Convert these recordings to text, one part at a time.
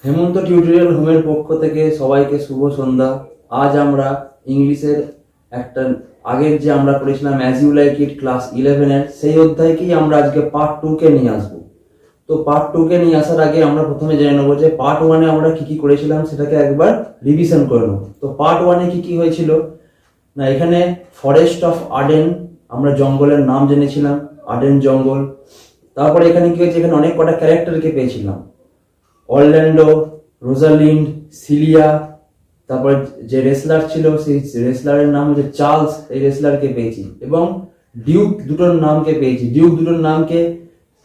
হেমন্ত tutorial হোমের পক্ষ থেকে সবাইকে শুভ সন্ধ্যা। আজ আমরা ইংলিশের একটা আগের যে আমরা পড়েছিলাম as you like it class 11-এর সেই অধ্যায়কেই আমরা আজকে পার্ট 2 কে নিয়ে আসবো। তো পার্ট 2 কে নিয়ে আসার আগে আমরা প্রথমে জেনে নেবো যে পার্ট 1-এ আমরা কি কি করেছিলাম সেটাকে একবার রিভিশন করে নেবো। তো পার্ট 1-এ কি কি হয়েছিল না, এখানে ফরেস্ট অফ আর্ডেন, আমরা জঙ্গলের নাম জেনেছিলাম, আর্ডেন জঙ্গল। তারপরে এখানে কি হয়েছে, এখানে অনেক কটা ক্যারেক্টারকে পেয়েছিলাম, অরল্যান্ডো, রোজালিন্ড, সিলিয়া। তারপরে যে রেসলার ছিল সেই রেসলারের নাম হচ্ছে চার্লস, এই রেসলারকে পেয়েছি। এবং ডিউক দুটোর নামকে পেয়েছি। ডিউক দুটোর নামকে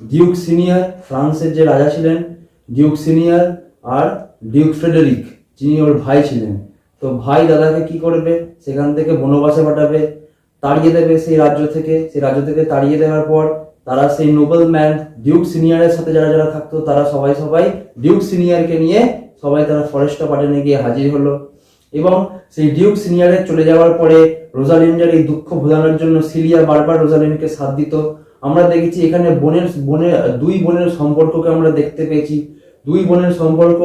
ডিউক সিনিয়র, ফ্রান্সের যে রাজা ছিলেন ডিউক সিনিয়র, আর ডিউক ফ্রেডেরিক যিনি ওর ভাই ছিলেন। তো ভাই দাদাকে কি করবে, সেখান থেকে বনবাসে পাঠাবে, তাড়িয়ে দেবে সেই রাজ্য থেকে। সেই রাজ্য থেকে তাড়িয়ে দেওয়ার পর তারা সেই নোবেল ম্যান ডিউক সিনিয়রের সাথে যারা যারা থাকতো তারা সবাই ডিউক সিনিয়রকে নিয়ে তারা ফরেস্ট অফ আর্ডেনে গিয়ে হাজির হলো। এবং সেই ডিউক সিনিয়রের চলে যাওয়ার পরে রোজালিন্ডের এই দুঃখ ভোলানোর জন্য সিলিয়া বারবার রোজালিন্ডকে সাথ দিত। আমরা দেখেছি এখানে দুই বোনের সম্পর্ককে আমরা দেখতে পেয়েছি। দুই বোনের সম্পর্ক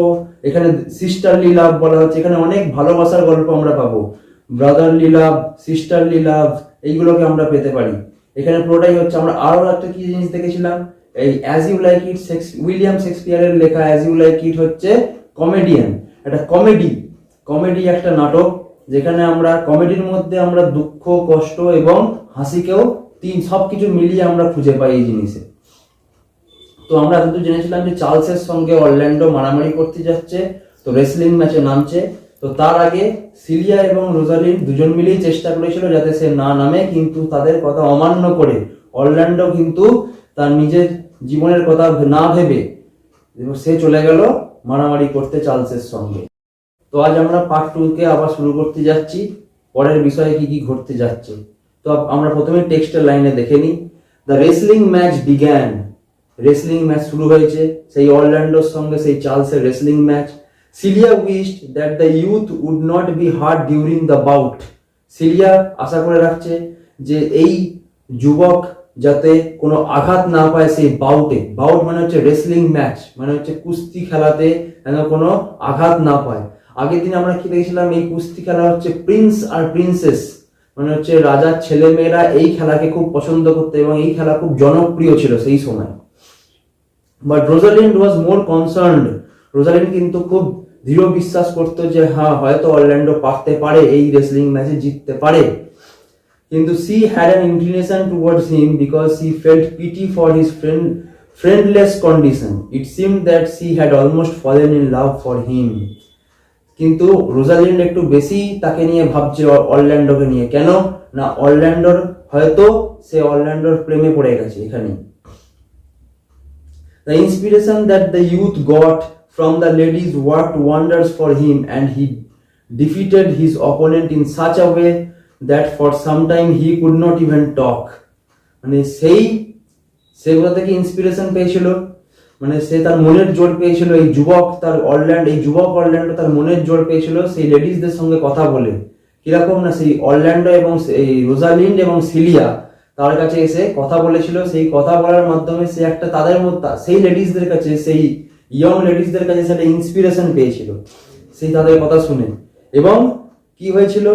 এখানে সিস্টারলি লাভ বলা হচ্ছে। এখানে অনেক ভালোবাসার গল্প আমরা পাবো, ব্রাদারলি লাভ, সিস্টারলি লাভ, এইগুলোকে আমরা পেতে পারি। এখানে পুরোটাই হচ্ছে। আমরা আরো একটা কি জিনিস দেখেছিলাম, এই as you like it William শেক্সপিয়ারের লেখা অ্যাজ ইউ লাইক ইট হচ্ছে কমেডিয়ান, একটা কমেডি একটা নাটক, যেখানে আমরা কমেডির মধ্যে আমরা দুঃখ, কষ্ট এবং হাসিকেও সবকিছু মিলিয়ে আমরা খুঁজে পাই এই জিনিসে। তো আমরা কিন্তু জেনেছিলাম যে চার্লসের সঙ্গে অরল্যান্ডো মারামারি করতে যাচ্ছে, তো রেসলিং ম্যাচে নামছে। তো তার আগে সিলিয়া এবং রোজালিন্ড দুজন মিলেই চেষ্টা করেছিল যাতে সে না নামে, কিন্তু তাদের কথা অমান্য করে অরল্যান্ডো কিন্তু তার নিজের জীবনের কথা না ভেবে সে চলে গেল মারামারি করতে চার্লসের সঙ্গে। তো আজ আমরা পার্ট 2 কে আবার শুরু করতে যাচ্ছি, পরের বিষয়ে কি কি ঘটতে যাচ্ছে। তো আমরা প্রথমে টেক্সটের লাইনে দেখে নিই। The wrestling match began, wrestling match শুরু হয়েছে সেই অরল্যান্ডোর সঙ্গে সেই চার্লসের wrestling match. Celia wished that the youth would not be hurt during the bout, Celia আশা করে রাখছে যে এই যুবক যাতে কোনো আঘাত না পায় সেই বাউটে। বাউট মানে হচ্ছে রেসলিং ম্যাচ, মানে হচ্ছে কুস্তি খেলাতে যেন কোনো আঘাত না পায়। আগের দিন আমরা কি দেখেছিলাম, এই কুস্তি খেলা হচ্ছে প্রিন্স আর প্রিন্সেস, মানে হচ্ছে রাজার ছেলে মেয়েরা এই খেলাকে খুব পছন্দ করতো এবং এই খেলা খুব জনপ্রিয় ছিল সেই সময়। But Rosalind was more concerned, Rosalind কিন্তু খুব দৃঢ় বিশ্বাস করতো যে হ্যাঁ হয়তো অরল্যান্ডো পারতে পারে, এই রেসলিং ম্যাচে জিততে পারে। কিন্তু she had an inclination towards him because she felt pity for his friendless condition. It seemed that she had almost fallen in love for him. কিন্তু রোজালিন্ড একটু বেশি তাকে নিয়ে ভাবছে, অরল্যান্ডোকে নিয়ে। কেন না, অরল্যান্ডোর প্রেমে পড়ে গেছে এখানে। The inspiration that the youth got from the ladies worked wonders for him, and he defeated his opponent in such a way that for some time he could not even talk. মানে সে কোথা থেকে inspiration পেয়েছিল, মানে সে তার মনের জোর পেয়েছিল। এই যুবক অরল্যান্ডো তার মনের জোর পেয়েছিল সেই লেডিসদের সঙ্গে কথা বলে। কিরকম না, সেই অরল্যান্ডো এবং এই রোজালিন্ড এবং সিলিয়া তার কাছে এসে কথা বলেছিল। সেই কথা বলার মাধ্যমে সে একটা তাদের মধ্যে সেই লেডিসদের কাছে, সেই ইয়ং লেডিসদের কাছে সেটা ইন্সপিরেশন পেয়েছিল সেই তাদের কথা শুনে। এবং কি হয়েছিল,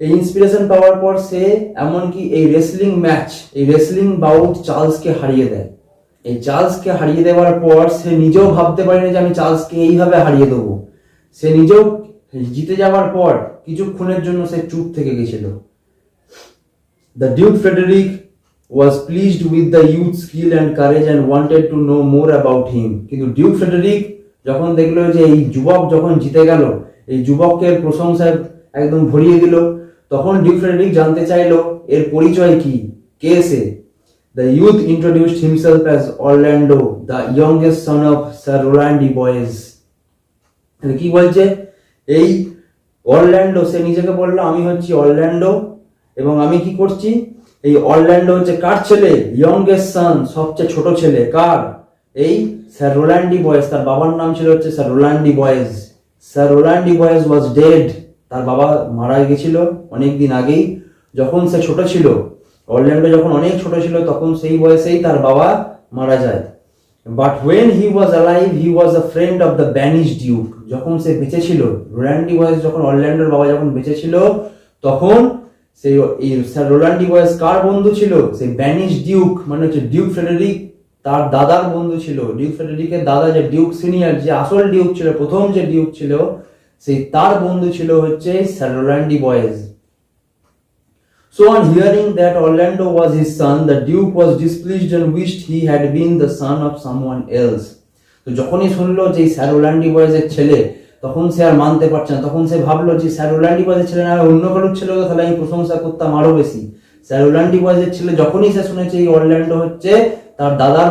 এই ইন্সপিরেশন পাওয়ার পর সে এমনকি এই রেসলিং বাউট চার্লসকে হারিয়ে দেয়। এই চার্লসকে হারিয়ে দেওয়ার পর সে নিজেও ভাবতে পারেনি যে আমি চার্লসকে এইভাবে হারিয়ে দেবো। সে নিজেও জিতে যাওয়ার পর কিছুক্ষণের জন্য সে চুপ থেকে গেছিল। The Duke Frederick was pleased with the youth's skill and courage and wanted to know more about him. কিন্তু ডিউক ফ্রেডেরিক যখন দেখলো যে এই যুবক যখন জিতে গেল, এই যুবকের প্রশংসায় একদম ভরিয়ে দিল, তখন ডিউক ফ্রেডেরিক জানতে চাইলো এর পরিচয় কি, কে সে। The youth introduced himself as Orlando, the youngest son of Sir Roland de Boys. কি বলছে, এই অরল্যান্ডো, সে নিজেকে বললো আমি হচ্ছি অরল্যান্ডো এবং আমি কি করছি। এই অরল্যান্ডো হচ্ছে কার ছেলে, ইয়ংগেস্ট সন, সবচেয়ে ছোট ছেলে কার, এই স্যার রোল্যান্ড ডি বয়েজ। তার বাবার নাম ছিল হচ্ছে sir Rowland de Boys. Sir Rowland de Boys was dead, তার বাবা মারা গেছিল অনেকদিন আগেই। যখন সে ছোট ছিল, অরল্যান্ডো যখন অনেক ছোট ছিল, তখন সেই বয়সেই তার বাবা মারা যায়। But when he was alive he was a friend of the banished duke. যখন সে বেঁচে ছিল, রোল্যান্ড ডি বয়েস যখন অরল্যান্ডোর বাবা যখন বেঁচে ছিল, তখন সেই স্যার রোল্যান্ড ডি বয়েস কার বন্ধু ছিল? সেই ব্যানিশ ডিউক, মানে হচ্ছে ডিউক ফ্রেডারিক, তার দাদার বন্ধু ছিল। ডিউক ফ্রেডারিকের দাদা যে ডিউক সিনিয়র, যে আসল ডিউক ছিল, প্রথম যে ডিউক ছিল, সেই তার বন্ধু ছিল হচ্ছে স্যার রোল্যান্ড ডি বয়েস। So on hearing that Orlando was his son, the Duke was displeased and wished he had been the son of someone else. তো যখনই শুনলো যে স্যার রোল্যান্ড ডি বয়েসের ছেলে, তখন সে আর মানতে পারছে না। তখন সে ভাবলো যে স্যার রোল্যান্ড ডি বয়েসের ছেলে না অন্য কারোর ছেলে হতো, তাহলে আমি প্রশংসা করতাম আরো বেশি। স্যার রোল্যান্ড ডি বয়েসের ছেলে যখনই সে শুনেছে এই অরল্যান্ডো হচ্ছে তার দাদার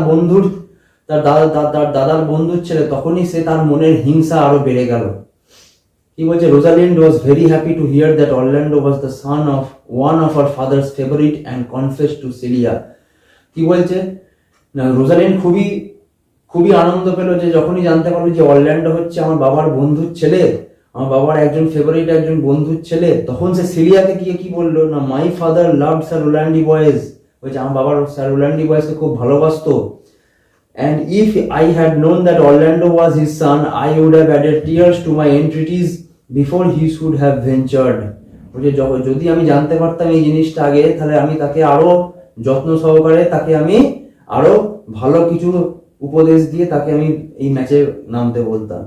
বন্ধুর ছেলে, তখনই সে তার মনের হিংসা আরো বেড়ে গেল। কি বলছে? Rosalind was very happy to hear that Orlando was the son of one of her father's favorite and confessed to Celia. কি বলছে না, রোজালিন্ড খুবই আনন্দ পেল যে যখনই জানতে পারলো যে অরল্যান্ডো হচ্ছে আমার বাবার বন্ধুর ছেলে, আমার বাবার একজন ফেভারিট একজন বন্ধুর ছেলে, তখন সে সিলিয়াকে গিয়ে কি বললো না, my father loved sir Rowland de Boys, বলছে আমার বাবার স্যার রোল্যান্ড ডি বয়েসকে খুব ভালোবাসতো। And if I had known that Orlando was his son, I would have added tears to my entreaties before he should have ventured. যদি আমি জানতে পারতাম এই জিনিসটা আগে, তাহলে আমি তাকে আরো যত্ন সহকারে তাকে আমি আরো ভালো কিছু উপদেশ দিয়ে তাকে আমি এই ম্যাচে নামতে বলতাম,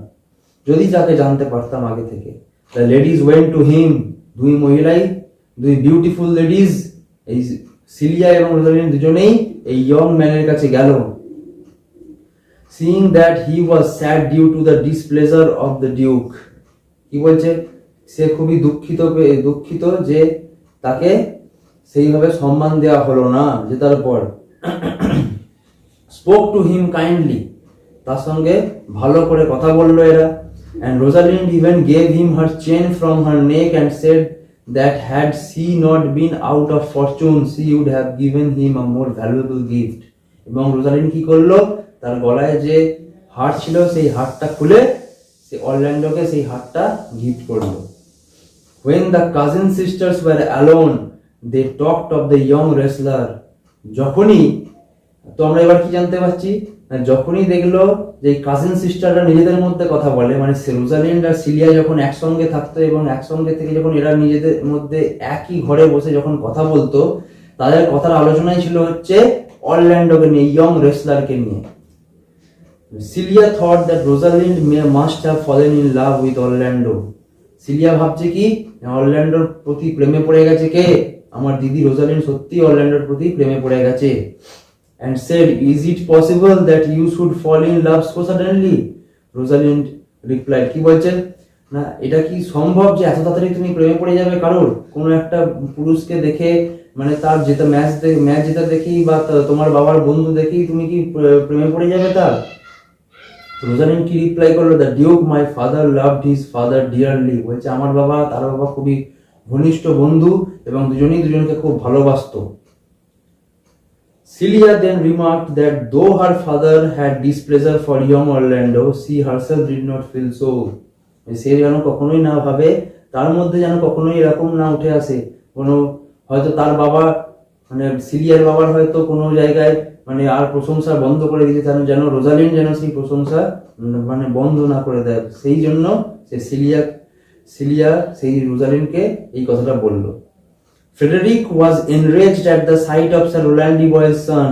যদি তাকে জানতে পারতাম আগে থেকে। The ladies went to him, দুই বিউটিফুল লেডিজ, এই সিলিয়া এবং রোজালিন্ড দুজনেই এই ইয়ং ম্যানের কাছে গেল। Seeing that he was sad due to the displeasure of the Duke. কি বলছে? সে খুবই দুঃখিত যে তাকে সেইভাবে সম্মান দেওয়া হলো না জেতার পর। Spoke to him kindly, তার সঙ্গে ভালো করে কথা বললো এরা। And Rosalind even gave him her chain from her neck and said that had she not been out of fortune, she would have given him a more valuable gift. এবং Rosalind কি করলো? তার গলায় যে হার ছিল সেই হারটা খুলে সে অরল্যান্ডোকে সেই হারটা গিফট করলো। When the cousin sisters were alone, they talked of the young wrestler. যখনই, তো আমরা এবার কি জানতে পারছি না, যখনই দেখলো যে কাজিন সিস্টাররা নিজেদের মধ্যে কথা বলে, মানে রোজালিন্ড আর সিলিয়া যখন একসঙ্গে থাকতো এবং একসঙ্গে থেকে যখন এরা নিজেদের মধ্যে একই ঘরে বসে যখন কথা বলতো, তাদের কথার আলোচনাই ছিল হচ্ছে অরল্যান্ডোকে নিয়ে, ইয়ং রেসলারকে নিয়ে। Celia thought that Rosalind must have fallen in love with Orlando. Celia ভাবছে কি, অরল্যান্ডোর প্রতি প্রেমে পড়ে গেছে কে? আমার দিদি রোজালিন্ড সত্যি অরল্যান্ডোর প্রতি প্রেমে পড়ে গেছে। And said, is it possible that you should fall in love so suddenly? Rosalind replied, কি বলছে না, এটা কি সম্ভব যে এত তাড়াতাড়ি তুমি প্রেমে পড়ে যাবে কারোর, কোনো একটা পুরুষকে দেখে, মানে তার যেটা ম্যাচ যেটা দেখি বা তোমার বাবার বন্ধু দেখি তুমি কি প্রেমে পড়ে যাবে তার? রোজালিন্ড কি রিপ্লাই করলো? The duke my father loved his father dearly, বলছে আমার বাবা তার বাবা খুবই ঘনিষ্ঠ বন্ধু এবং দুজনেই দুজনকে খুব ভালোবাসতো। Celia then remarked that though her father had displeasure for young Orlando, she herself did not feel so. সে যেন কখনোই না ভাবে, তার মধ্যে যেন কখনোই এরকম না উঠে আসে কোনো, হয়তো তার বাবা মানে সিলিয়ার বাবার হয়তো কোনো জায়গায় মানে আর প্রশংসা বন্ধ করে দিয়েছে, যেন রোজালিন্ড যেন সেই প্রশংসা মানে বন্ধ না করে দেয়, সেই জন্য সে সিলিয়া সেই রোজালিন্ডকে এই কথাটা বলল। Frederick was enraged at the sight of Sir Roland de Boy's son.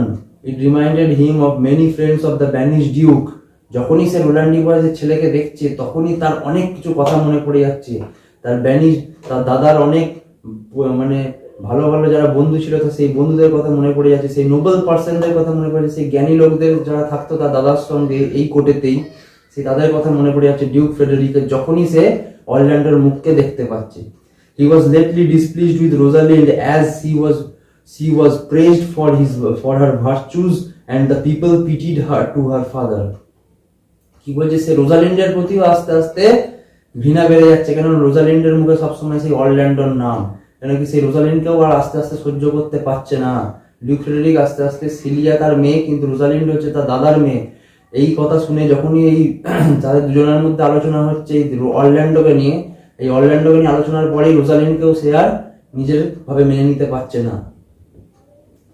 It reminded him of many friends of the banished Duke. যখনই সে রোল্যান্ড ডি বয়েসের ছেলেকে দেখছে, তখনই তার অনেক কিছু কথা মনে পড়ে যাচ্ছে, তার দাদার অনেক মানে ভালো যারা বন্ধু ছিল, সেই বন্ধুদের কথা মনে পড়ে যাচ্ছে, সেই নোবেল পার্সনদের কথা মনে পড়ে যাচ্ছে, সেই জ্ঞানী লোকদের যারা থাকতো তার দাদার সঙ্গে এই কোর্টেতেই, সেই তাদের কথা মনে পড়ে যাচ্ছে ডিউক ফ্রেডারিকের, যখনই সে অরল্যান্ডোর মুখকে দেখতে পাচ্ছে। He was lately displeased with Rosalind as she was praised for her virtues and the people pitied her to her father. কি বলছে, সে রোজালিন্ডের প্রতিও আস্তে আস্তে ঘৃণা বেড়ে যাচ্ছে, কেন রোজালিন্ডের মুখে সবসময় সেই অরল্যান্ডোর নাম, কেন কি সেই রোজালিন্ডকেও আর আস্তে আস্তে সহ্য করতে পারছে না। ডিউক ফ্রেডারিক আস্তে আস্তে, সিলিয়া তার মেয়ে কিন্তু রোজালিন্ড হচ্ছে তার দাদার মেয়ে, এই কথা শুনে যখনই এই তাদের দুজনের মধ্যে আলোচনা হচ্ছে এই অরল্যান্ডোকে নিয়ে, এই অরল্যান্ডোকে নিয়ে আলোচনার পরেই রোজালিন্ডকেও সে আর নিজের ভাবে মেনে নিতে পারছে না।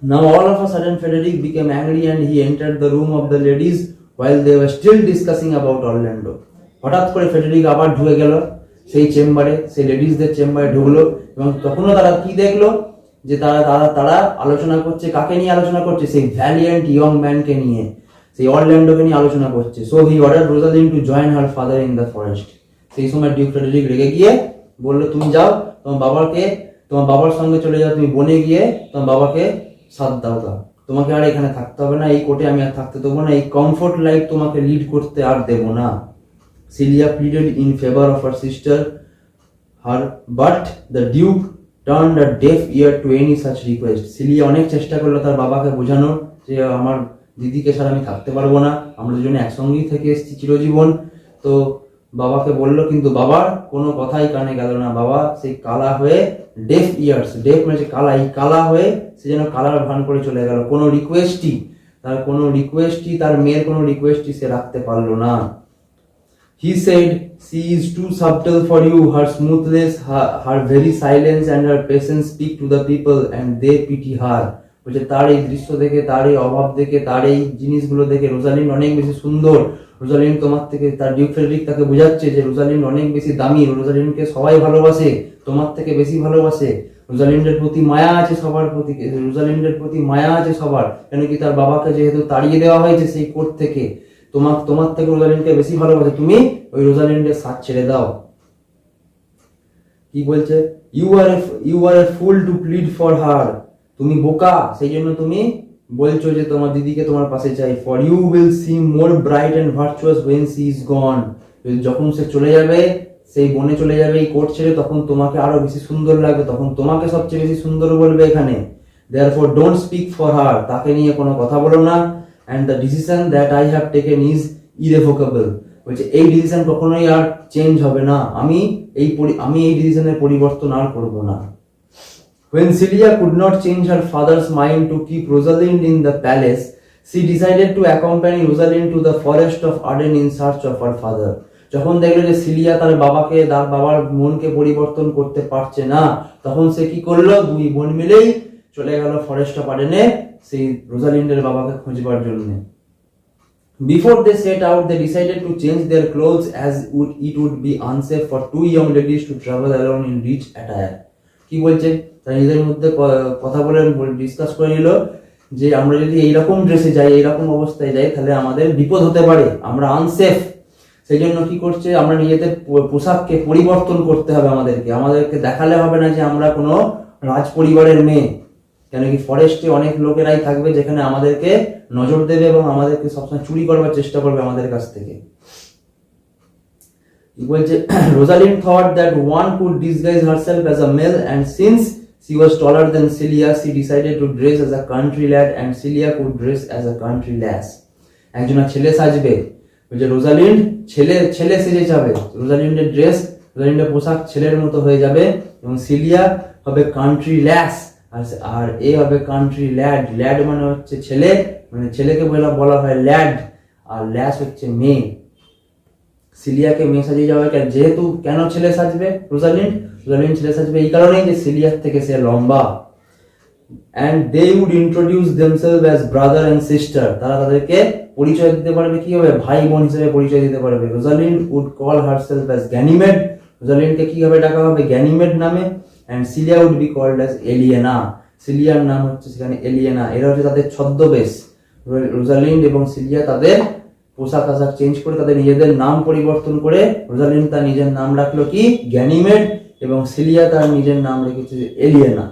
Now all of a sudden Frederick became angry and he entered the room of the ladies while they were still discussing about Orlando. হঠাৎ করে ফেডেরিক আবার ঢুকে গেল সেই চেম্বারে, সেই লেডিসদের চেম্বারে ঢুকলো, এবং তখনও তারা কি দেখলো যে তারা আলোচনা করছে, কাকে নিয়ে আলোচনা করছে? সেই ভ্যালিয়েন্ট ইয়ং ম্যানকে নিয়ে, সেই অরল্যান্ডোকে নিয়ে আলোচনা করছে। So he order Rosalyn to join her father in the forest. সেই সময় ডিউক ফ্রেডেরিক রেগে গিয়ে বললো, তুমি যাও, তোমার বাবার সঙ্গে চলে যাও, তুমি বনে গিয়ে তোমার বাবাকে সাথ দাও, তোমাকে আর এখানে থাকতে হবে না, এই কোর্টে আমি আর থাকতে দেবো না, এই কমফোর্ট লাইফ তোমাকে লিড করতে আর দেবো না। Celia pleaded in favour of her sister but the duke turned a deaf ear to any such request. Celia অনেক চেষ্টা করলো তার বাবাকে বোঝানোর যে আমার দিদিকে ছাড়া আমি থাকতে পারবো না, আমরা দুজনে একসঙ্গেই থেকে এসেছি চিরজীবন। তো বাবাকে বললো, কিন্তু বাবার কোনো কথাই কানে গেল না। বাবা সেই কালা হয়ে, ডেফ ইয়ার্স, ডেফ মানে কালা, এই কালা হয়ে সে যেন কালার ভান করে চলে গেল। কোনো রিকোয়েস্টই, তার মেয়ের কোনো রিকোয়েস্টই সে রাখতে পারলো না। He said, she is too subtle for you, her smoothness, her very silence and her patience speak to the people and they pity her. বলছে তার এই দৃশ্য দেখে, তার এই অভাব দেখে, তার এই জিনিসগুলো দেখে রোজালিন অনেক বেশি সুন্দর। রোজালিন তোমার থেকে, তার ডিউক ফ্রেডেরিক তাকে বোঝাচ্ছে যে রোজালিন অনেক বেশি দামি, রোজালিনকে সবাই ভালোবাসে, তোমার থেকে বেশি ভালোবাসে। রোজালিন্ডের প্রতি মায়া আছে সবার প্রতি, রোজালিন্ডের প্রতি মায়া আছে সবার, কেন কি তার বাবাকে যেহেতু তাড়িয়ে দেওয়া হয়েছে সেই কোর্ট থেকে, তোমার থেকে রোজালিন্ডকে বেশি ভালোবাসে, তুমি ওই রোজালিন্ডের সাথ ছেড়ে দাও। কি বলছে? You are a fool to plead for her, তুমি বোকা, সেই জন্য তুমি বলছো যে তোমার দিদিকে তোমার পাশে চাই। For you will seem more bright and virtuous when she is gone, যখন সে চলে যাবে, সেই বনে চলে যাবে এই কোর্ট ছেড়ে, তখন তোমাকে আরো বেশি সুন্দর লাগবে, তখন তোমাকে সবচেয়ে বেশি সুন্দর বলবে এখানে। Therefore don't speak for her, তাকে নিয়ে কোনো কথা বলো না। and the decision that I have taken is irrevocable, বলছে এই ডিসিশন কখনোই আর চেঞ্জ হবে না, আমি এই ডিসিশনের পরিবর্তন আর করব না। When Celia could not change her father's mind to keep Rosalind in the palace, she decided to accompany Rosalind to the forest of Arden in search of her father. যখন দেখলো যে সিলিয়া তার বাবার মনকে পরিবর্তন করতে পারছে না, তখন সে কি করলো? দুই বোন মিলেই চলে গেল ফরেস্ট অফ আর্ডেনে সেই রোজালিন্ডের বাবাকে খুঁজবার জন্য। Before they set out, they decided to change their clothes as it would be unsafe for two young ladies to travel alone in rich attire. কি বলছে? তারা নিজেদের মধ্যে কথা বলে ডিসকাস করে নিল যে আমরা যদি এইরকম ড্রেসে যাই, এইরকম অবস্থায় যাই, তাহলে আমাদের বিপদ হতে পারে, আমরা আনসেফ। সেই জন্য কি করছে? আমরা নিজেদের পোশাককে পরিবর্তন করতে হবে, আমাদেরকে দেখালে হবে না যে আমরা কোনো রাজ পরিবারের মেয়ে, কেন কি ফরেস্টে অনেক লোকেরাই থাকবে যেখানে আমাদেরকে নজর দেবে এবং আমাদেরকে সবসময় চুরি করবার চেষ্টা করবে আমাদের কাছ থেকে। কি বলছে? Rosalind thought that one could disguise herself as a male, and since she was taller than Celia, she decided to dress as a country lad and Celia could dress as a country lass. একজন ছেলে সাজবে, বলছে Rosalind ছেলে সেজে যাবে, রোজালিন্ডের পোশাক ছেলের মতো হয়ে যাবে, এবং সিলিয়া হবে কান্ট্রি ল্যাস, আর এ হবে কান্ট্রি ল্যাড। ল্যাড মানে হচ্ছে ছেলে, মানে ছেলেকে বলা হয় ল্যাড, আর ল্যাস হচ্ছে মেয়ে। সিলিয়াকে মেয়ে সাজিয়ে যাবে, যেহেতু কেন ছেলে সাজবে রোজালিন্ড ছেলে সাজবে এই কারণেই যে সিলিয়ার থেকে সে লম্বা। and they would introduce themselves as brother and sister, তারা তাদেরকে পরিচয় দিতে পারবে কি হবে? ভাই বোন হিসেবে পরিচয় দিতে পারবে। Rosalind would call herself as Ganymede, রোজালিন্ডকে কি হবে ডাকা হবে? গ্যানিমেড নামে। and Celia would be called as Eliana, সিলিয়ার নাম হচ্ছে সেখানে এলিয়েনা। এরা হচ্ছে তাদের ছদ্মবেশ। রোজালিন্ড এবং সিলিয়া তাদের পোশাক আশাক চেঞ্জ করে, তাদের নিজেদের নাম পরিবর্তন করে, রোজালিন্ড তার নিজের নাম রাখলো কি? গ্যানিমেড, এবং সিলিয়া তার নিজের নাম রেখেছে এলিয়েনা।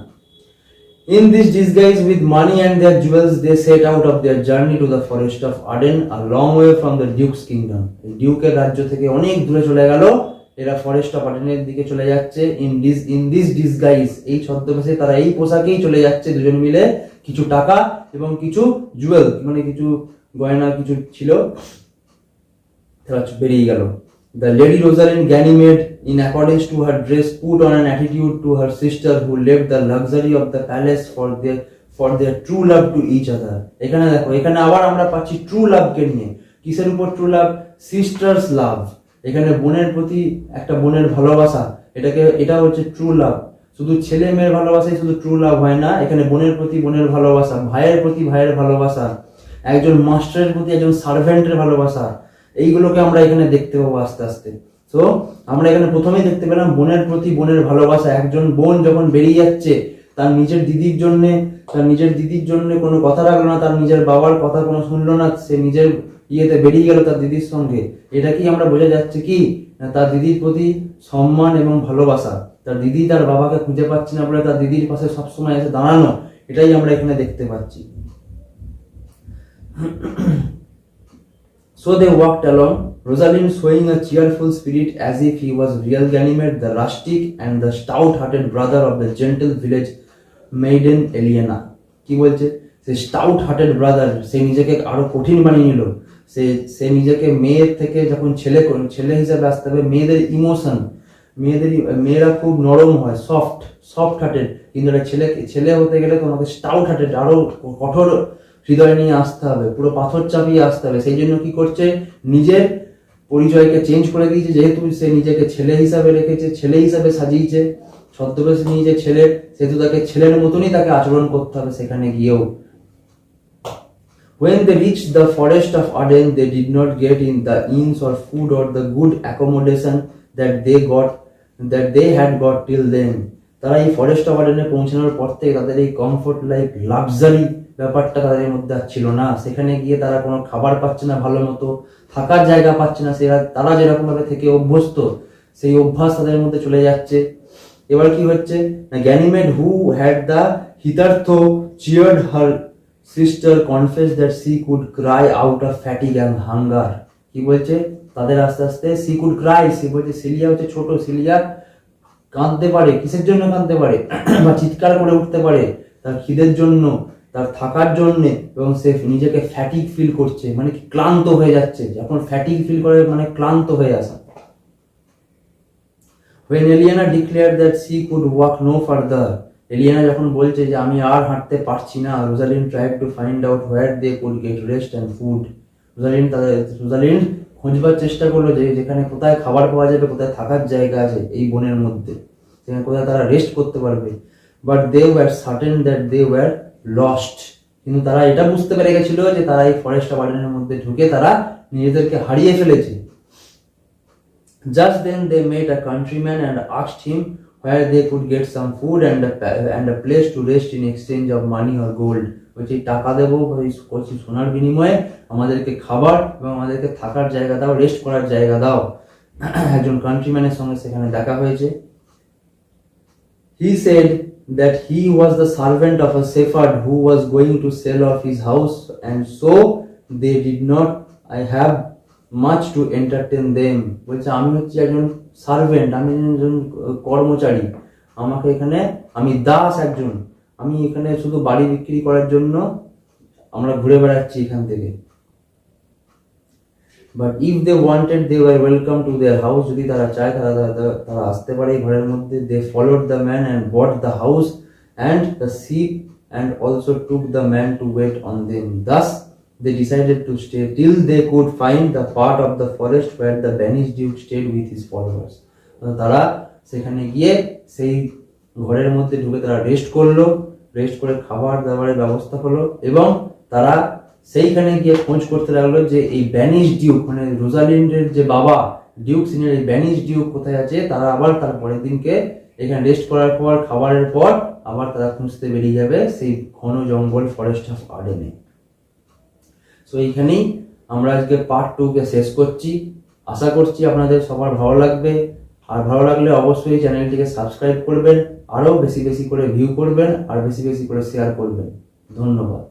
In this disguise with money and their jewels, they set out of their journey to the forest of Arden, a long way from the Duke's kingdom. ডিউকের রাজ্য থেকে অনেক দূরে চলে গেল এরা, ফরেস্ট অফ আর্ডেনের দিকে চলে যাচ্ছে। in this disguise, এই ছদ্মবেশে তারা এই পোশাকেই চলে যাচ্ছে দুজন মিলে। কিছু টাকা এবং কিছু জুয়েল, মানে কিছু গয়না কিছু ছিল, তারা বেরিয়ে গেল। The lady Rosalind Ganymede, in accordance to her dress, put on an attitude to her sister who left the luxury of the palace for their true love to each other. এখানে দেখো, এখানে আবার আমরা পাচ্ছি ট্রু লাভকে নিয়ে। কিসের উপর ট্রু লাভ? সিস্টার্স লাভ। এখানে বোনের প্রতি একটা বোনের ভালোবাসা, এটা হচ্ছে ট্রু লাভ। শুধু ছেলে মেয়ের ভালোবাসাই শুধু ট্রু লাভ হয় না, এখানে বোনের প্রতি বোনের ভালোবাসা, ভাইয়ের প্রতি ভাইয়ের ভালোবাসা, একজন মাস্টারের প্রতি একজন সার্ভেন্টের ভালোবাসা, এইগুলোকে আমরা এখানে দেখতে পাবো আস্তে আস্তে। তো আমরা এখানে প্রথমেই দেখতে পেলাম বোনের প্রতি বোনের ভালোবাসা। একজন বোন যখন বেরিয়ে যাচ্ছে তার নিজের দিদির জন্য কোনো কথা রাখলো না, তার নিজের বাবার কথা কোনো শুনলো না, সে নিজের ইয়েতে বেরিয়ে গেল তার দিদির সঙ্গে। এটা কি আমরা বোঝা যাচ্ছে কি না তার দিদির প্রতি সম্মান এবং ভালোবাসা, তার দিদি তার বাবাকে খুঁজে পাচ্ছে না বলে তার দিদির পাশে সবসময় এসে দাঁড়ানো, এটাই আমরা এখানে দেখতে পাচ্ছি। So they walked along, Rosalind showing a cheerful spirit as if he was real Ganymede, the rustic and the stout-hearted brother of the gentle village maiden Eliana. কি বলছে, সে stout-hearted brother, সে নিজেকে আরো কঠিন বানিয়ে নিল। সে নিজেকে মেয়ের থেকে যখন ছেলে হিসেবে আসতে হবে, মেয়েরা খুব নরম হয়, সফট হার্টেড, কিন্তু ছেলে হতে গেলে তোমাকে স্টাউট হার্টেড, আরো কঠোর হৃদয় নিয়ে আসতে হবে, পুরো পাথর চাপিয়ে আসতে হবে। সেই জন্য কি করছে, নিজের পরিচয়কে চেঞ্জ করে দিয়েছে। যেহেতু সে নিজেকে ছেলে হিসাবে রেখেছে, ছেলে হিসাবে সাজিয়েছে, ছদ্মবেশ নিয়েছে ছেলের, সেহেতু তাকে ছেলের মতনই তাকে আচরণ করতে হবে সেখানে গিয়েও। When they reached the forest of Arden, they did not get in the inns or food or the good accommodation that they had got till then. তারা এই ফরেস্ট অফ আর্ডেনে পৌঁছানোর পর থেকে তাদের এই কমফোর্ট লাইফ, লাক্সারি ব্যাপারটা তাদের মধ্যে ছিল না। সেখানে গিয়ে তারা কোনো খাবার পাচ্ছে না, ভালো মতো থাকার জায়গা পাচ্ছে না। তারা যেরকম ভাবে থেকে অভ্যস্ত, সেই অভ্যাস তাদের মধ্যে চলে যাচ্ছে। এবার কি হচ্ছে না, Ganymede who had the hitherto cheered her sister confessed that she could cry out of fatigue and hunger. কি বলছে, তাদের আস্তে আস্তে she could cry, সে বলছে সিলিয়া হচ্ছে ছোট, সিলিয়া কাঁদতে পারে। কিসের জন্য কাঁদতে পারে বা চিৎকার করে উঠতে পারে, তার খিদের জন্য, তার থাকার জন্য, এবং সে নিজেকে ফ্যাটিক ফিল করছে, মানে ক্লান্ত হয়ে যাচ্ছে। যখন ফ্যাটিক ফিল করে মানে ক্লান্ত হয়ে আসা। When Eliana declared that she could walk no further, Eliana যখন বলছে যে আমি আর হাঁটতে পারছি না, Rosalind tried to find out where they could get rest and food. Rosalind খোঁজবার চেষ্টা করলো যে যেখানে কোথায় খাবার পাওয়া যাবে, কোথায় থাকার জায়গা আছে এই বনের মধ্যে, সেখানে কোথায় তারা রেস্ট করতে পারবে। But they were certain that they were lost. কিন্তু তারা এটা বুঝতে পেরে গেছিল যে তারা এই ফরেস্ট অফ আর্ডেনের মধ্যে ঢুকে তারা নিজেদেরকে হারিয়ে ফেলেছে। Just then they met a countryman and asked him where they could get some food and a place to rest in exchange of money or gold. বলছে টাকা দেবো, সোনার বিনিময়ে আমাদেরকে খাবার এবং আমাদেরকে থাকার জায়গা দাও, রেস্ট করার জায়গা দাও। একজন কান্ট্রিম্যানের সঙ্গে সেখানে দেখা হয়েছে। He said that he was the servant of a shepherd who was going to sell off his house, and so they did not have much to entertain them. বলছে আমি হচ্ছে একজন সার্ভেন্ট, আমি একজন কর্মচারী, আমাকে এখানে, আমি দাস একজন, আমি এখানে শুধু বাড়ি বিক্রি করার জন্য আমরা ঘুরে বেড়াচ্ছি এখান থেকে। But if they wanted, they were welcome to their house. যদি তারা চায় তারা আসতে পারে এই ঘরের মধ্যে। They followed the man and bought the house and the sheep and also took the man to wait on them. Thus they decided to stay till they could find the part of the forest where the banished duke stayed with his followers. তারা সেখানে গিয়ে সেই ঘরের মধ্যে ঢুকে তারা rest করলো, rest করে খাবার দাবারের ব্যবস্থা হলো, এবং তারা সেইখানে গিয়ে খোঁজ করতে লাগলো যে এই ব্যানিশ ডিউক, মানে রোজালিন্ডের যে বাবা ডিউক সিনিয়র, এই ব্যানিশ ডিউক কোথায় আছে। তারা আবার তার পরের দিনকে এখানে রেস্ট করার পর, খাবারের পর আবার তারা খুঁজতে বেরিয়ে যাবে সেই ঘন জঙ্গল ফরেস্ট অফ আর্ডেনে। সো এইখানেই আমরা আজকে পার্ট 2 কে শেষ করছি। আশা করছি আপনাদের সবার ভালো লাগবে, আর ভালো লাগলে অবশ্যই চ্যানেলটিকে সাবস্ক্রাইব করবেন, আরও বেশি বেশি করে ভিউ করবেন, আর বেশি বেশি করে শেয়ার করবেন। ধন্যবাদ।